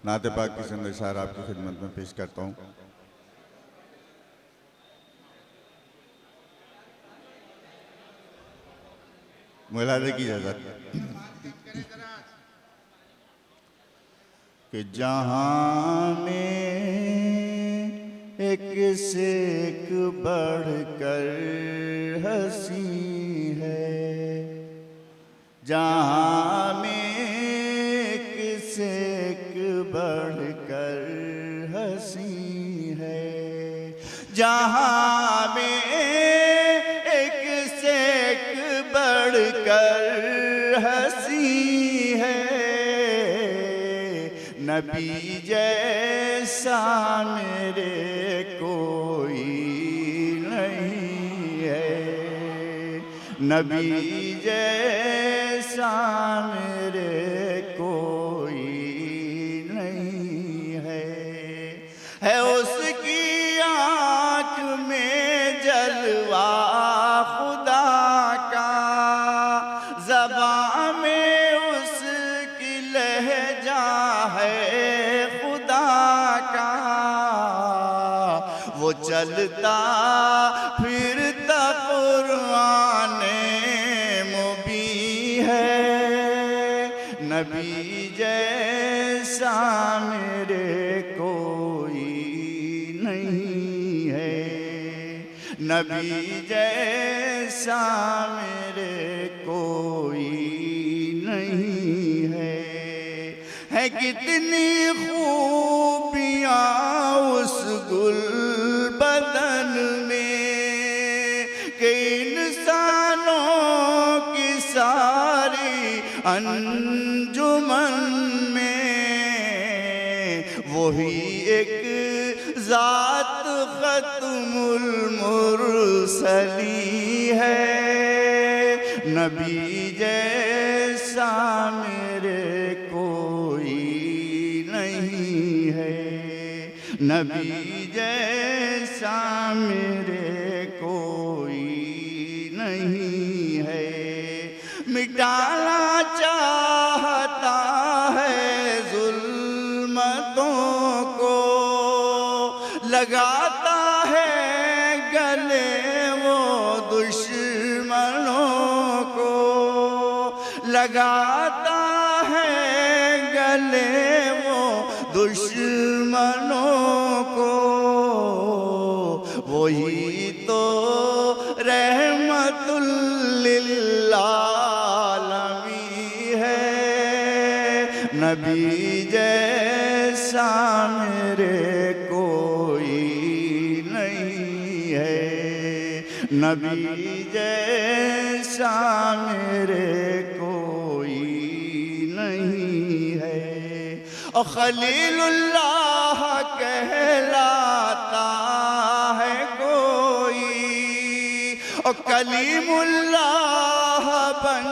नाते पाक की चंद अशार आपकी खिदमत में पेश करता हूँ। मुलाज़े की इजाज़त कि जहाँ में एक से एक बढ़कर हंसी है, जहाँ में एक से एक बढ़कर हंसी है, जहाँ में एक से एक बढ़कर हंसी है, नबी जैसा मेरे कोई नहीं है, नबी जैसा मेरे कोई नहीं है उसकी आँख में जलवा खुदा का, ज़बान में उसकी लहजा है खुदा का, वो चलता फिरता कुरान मुबी है, नबी जैसा मेरे कोई नहीं है, नबी जैसा मेरे कोई नहीं है कितनी खूबियाँ उस गुल बदन में कि इंसानों की सारी अंजुमन में वही एक ज़ात ख़त्मुल मुरसली है, नबी जैसा मेरे कोई नहीं है, नबी जैसा मेरे कोई नहीं है। मिटाना चाहता है जुल्मतों को, लगाता है गले वो दुश्मनों को, लगाता है गले वो दुश्मनों को, वही तो रहमतुल लिल आलमीन है, नबी जैसा मेरे कोई नहीं है, नबी जैसा मेरे कोई नहीं है। और खलीलुल्लाह कहलाता है कोई, और कलीमुल्लाह बन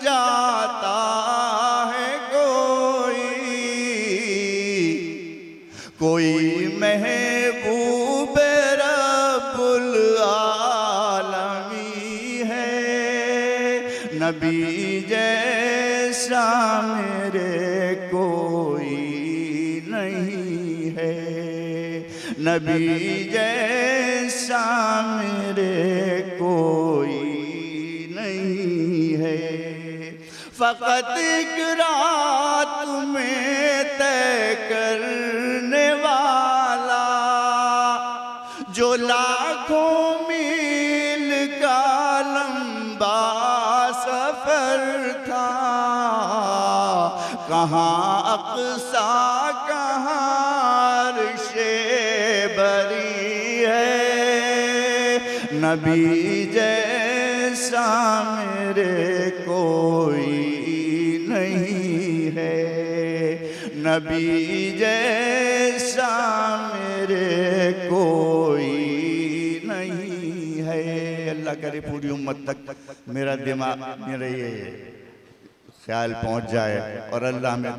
जाता है कोई महबूब रब्बुल आलमीन है, नबी जैसा मेरे कोई नहीं है, नबी जैसा मेरे कोई नहीं है। फ़कत एक रात में तय करने वाला जो लाखों मील का लंबा सफर था, कहाँ अक़सा कहाँ अर्शे बरी है, नबी जैसा मेरे कोई नहीं है, नबी जैसा मेरे कोई नहीं है। अल्लाह करे पूरी उम्मत तक मेरा दिमाग मेरा ये ख्याल पहुँच जाए और अल्लाह में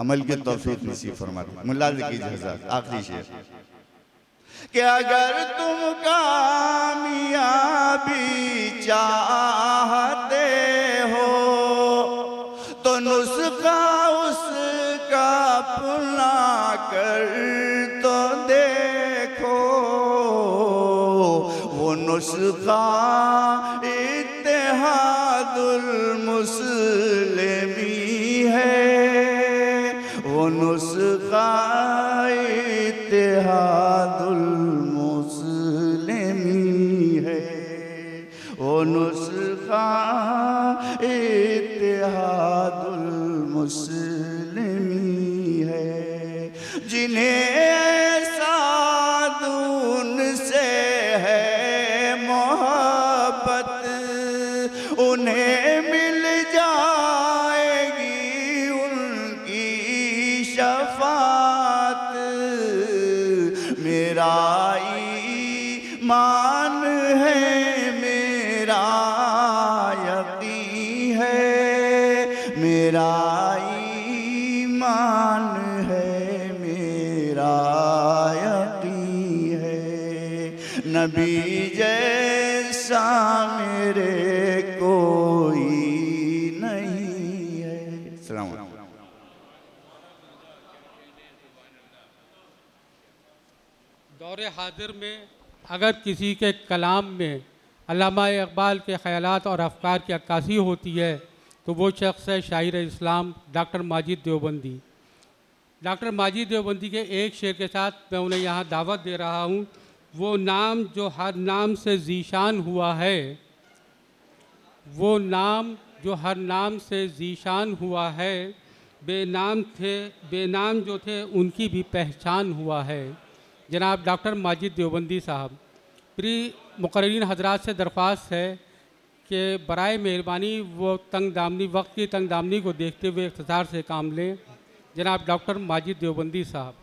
अमल की तौफीक नसीब फरमाए। मुलाज़े की इजाज़त आखिरी शेर कि अगर तुम कामयाबी चाहते हो तो नुस्खा उसका अपना कर तो देखो, वो नुस्खा इत्तेहादुल मुस्लिमी है, वो नुस्खा इत्तेहादुल मुस्लिमी है, वो नुस्खा इत्तेहादुल मुस्लिमी है। जिन्हें ऐसा दून से है मोहब्बत, उन्हें मिल जाएगी उनकी शफात। मेरा ईमान है, मेरा यकीन है, मेरा ईमान है, मेरा यकीन है, नबी जैसा मेरे कोई नहीं है। सलाम अलैकुम। दौरे हाजिर में अगर किसी के कलाम में अल्लामा इकबाल के ख़यालात और अफ़कार की अक्कासी होती है तो वो शख्स है शायर इस्लाम डॉक्टर माजिद देवबंदी। डॉक्टर माजिद देवबंदी के एक शेर के साथ मैं उन्हें यहाँ दावत दे रहा हूँ। वो नाम जो हर नाम से ज़ीशान हुआ है, वो नाम जो हर नाम से ज़ीशान हुआ है, बेनाम जो थे उनकी भी पहचान हुआ है। जनाब डॉक्टर माजिद देवबंदी साहब, प्रिय मुक़र्रिरीन हज़रात से दरख्वास्त है कि बराए मेहरबानी वो वक्त की तंग दामनी को देखते हुए इख्तिसार से काम लें। जनाब डॉक्टर माजिद देवबंदी साहब।